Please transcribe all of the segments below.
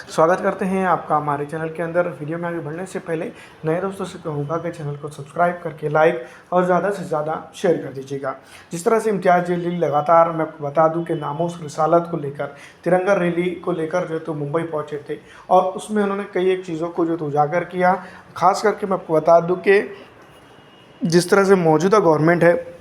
स्वागत करते हैं आपका हमारे चैनल के अंदर। वीडियो में आगे बढ़ने से पहले नए दोस्तों से कहूँगा कि चैनल को सब्सक्राइब करके लाइक और ज़्यादा से ज़्यादा शेयर कर दीजिएगा। जिस तरह से इम्तियाज़ जलील लगातार, मैं आपको बता दूं कि नामोस रिसालत को लेकर, तिरंगा रैली को लेकर जो तो मुंबई पहुँचे थे और उसमें उन्होंने कई एक चीज़ों को जो तो उजागर किया। ख़ास करके मैं आपको बता दूँ कि जिस तरह से मौजूदा गवर्नमेंट है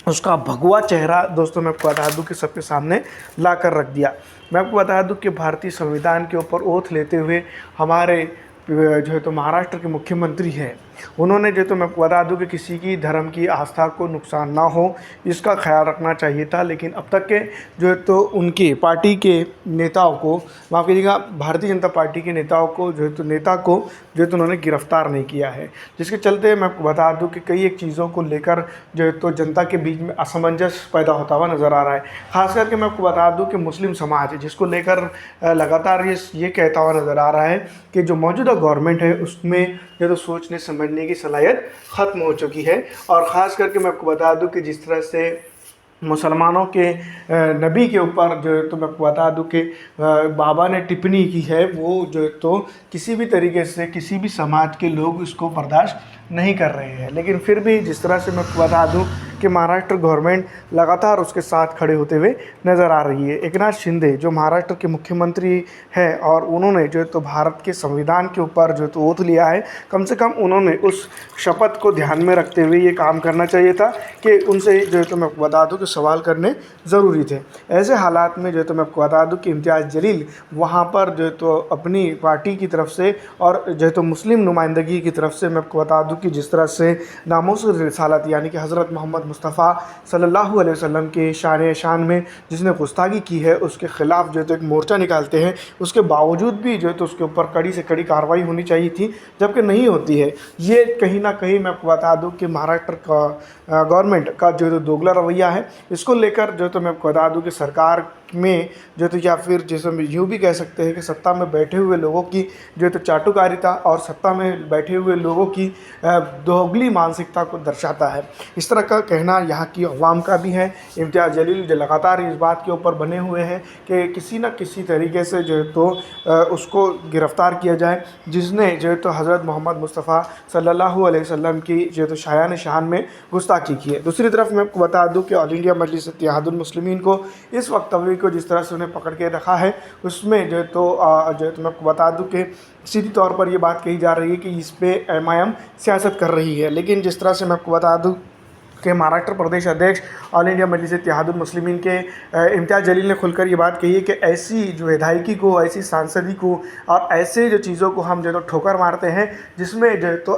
उसका भगवा चेहरा दोस्तों मैं आपको बता दूं कि सबके सामने ला कर रख दिया। मैं आपको बता दूं कि भारतीय संविधान के ऊपर ओथ लेते हुए हमारे जो है तो महाराष्ट्र के मुख्यमंत्री हैं, उन्होंने जो तो मैं आपको बता दूं कि किसी की धर्म की आस्था को नुकसान ना हो इसका ख्याल रखना चाहिए था। लेकिन अब तक के जो है तो उनके पार्टी के नेताओं को, माफ़ कीजिएगा, भारतीय जनता पार्टी के नेताओं को जो है तो उन्होंने गिरफ्तार नहीं किया है। जिसके चलते मैं आपको बता दूं कि कई एक चीज़ों को लेकर जो है तो जनता के बीच में असमंजस पैदा होता हुआ नज़र आ रहा है। ख़ास करके मैं आपको बता दूं कि मुस्लिम समाज जिसको लेकर लगातार ये कहता हुआ नज़र आ रहा है कि जो मौजूदा गवर्नमेंट है उसमें जो तो सोचने समझने की सलाहियत ख़त्म हो चुकी है। और ख़ास करके मैं आपको बता दूं कि जिस तरह से मुसलमानों के नबी के ऊपर जो है तो मैं आपको बता दूं कि बाबा ने टिप्पणी की है, वो जो है तो किसी भी तरीके से किसी भी समाज के लोग इसको बर्दाश्त नहीं कर रहे हैं। लेकिन फिर भी जिस तरह से मैं आपको बता दूं कि महाराष्ट्र गवर्नमेंट लगातार उसके साथ खड़े होते हुए नज़र आ रही है। एकनाथ शिंदे जो महाराष्ट्र के मुख्यमंत्री हैं और उन्होंने जो है तो भारत के संविधान के ऊपर जो है तो ओथ लिया है, कम से कम उन्होंने उस शपथ को ध्यान में रखते हुए ये काम करना चाहिए था कि उनसे जो है तो मैं आपको बता दूं कि सवाल करने ज़रूरी थे। ऐसे हालात में जो है तो मैं आपको बता दूं कि इम्तियाज़ जलील वहाँ पर जो है तो अपनी पार्टी की तरफ से और जो है तो मुस्लिम नुमाइंदगी की तरफ से मैं आपको बता दूं कि जिस तरह से नामोस रिसालत यानी कि हज़रत मोहम्मद मुस्तफ़ा सल्लल्लाहु अलैहि वसल्लम के शान में जिसने गुस्ताखी की है उसके ख़िलाफ़ जो है तो एक मोर्चा निकालते हैं, उसके बावजूद भी जो है तो उसके ऊपर कड़ी से कड़ी कार्रवाई होनी चाहिए थी, जबकि नहीं होती है। ये कहीं ना कहीं मैं आपको बता दूं कि महाराष्ट्र का गवर्नमेंट का जो है तो दोगला रवैया है। इसको लेकर जो है तो मैं आपको बता दूं कि सरकार में जो तो या फिर जैसे हम यूँ भी कह सकते हैं कि सत्ता में बैठे हुए लोगों की जो है तो चाटुकारिता और सत्ता में बैठे हुए लोगों की दोगली मानसिकता को दर्शाता है। इस तरह का कहना यहाँ की अवाम का भी है। इम्तियाज़ जलील जो लगातार इस बात के ऊपर बने हुए हैं कि किसी न किसी तरीके से जो है तो उसको गिरफ़्तार किया जाए जिसने जो है तो हज़रत मोहम्मद मुस्तफ़ा सल्लल्लाहु अलैहि वसल्लम की जो है तो शान में गुस्ताखी की है। दूसरी तरफ मैं आपको बता दूं कि ऑल इंडिया मजलिस इत्तेहादुल मुस्लिमीन को इस वक्तव्य को जिस तरह से उन्हें पकड़ के रखा है उसमें जो है तो मैं आपको बता दूं कि सीधी तौर पर ये बात कही जा रही है कि इस पे एमआईएम सियासत कर रही है। लेकिन जिस तरह से मैं आपको बता दूं कि महाराष्ट्र प्रदेश अध्यक्ष ऑल इंडिया मजलिस इत्तेहादुल मुस्लिमीन के इम्तियाज़ जलील ने खुलकर ये बात कही है कि ऐसी जो विधायकी को, ऐसी सांसदी को और ऐसे जो चीज़ों को हम जो है तो ठोकर मारते हैं जिसमें जो है तो